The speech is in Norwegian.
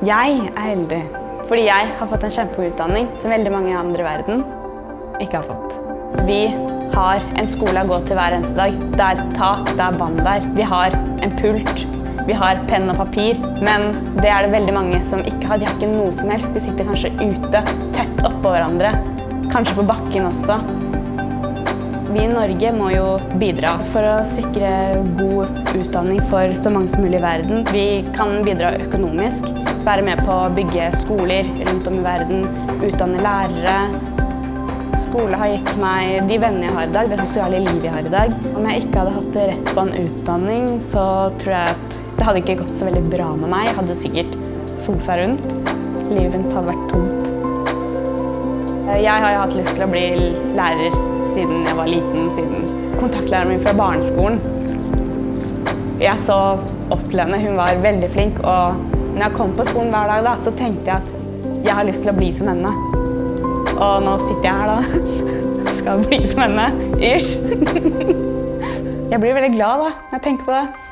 Jeg heldig, fordi jeg har fått en kjempegod utdanning som veldig mange andre i verden ikke har fått. Vi har en skole å gå til hver eneste dag. Det er et tak, det er vann der. Vi har en pult, vi har penn og papir, men det er det veldig mange som ikke har. De har ikke noe som helst. De sitter kanskje ute, tett oppå hverandre, kanskje på bakken også. Vi i Norge må jo bidra for å sikre god utdanning for så mange som mulig i verden. Vi kan bidra økonomisk, være med på å bygge skoler rundt om i verden, utdanne lærere. Skole har gitt meg de vennene jeg har i dag, det sosiale livet jeg har i dag. Om jeg ikke hadde hatt rett på en utdanning, så tror jeg at det hadde ikke gått så veldig bra med meg. Jeg hadde sikkert sosa rundt. Livet mitt hadde vært tomt. Jeg har jo hatt lyst til å bli lærer siden jeg var liten, siden kontaktlæreren min fra barneskolen. Jeg så opp til henne, hun var veldig flink, og når jeg kom på skolen hver dag, så tenkte jeg at jeg har lyst til å bli som henne. Og nå sitter jeg her da, skal bli som henne, ish. Jeg blir veldig glad da, når jeg tenker på det.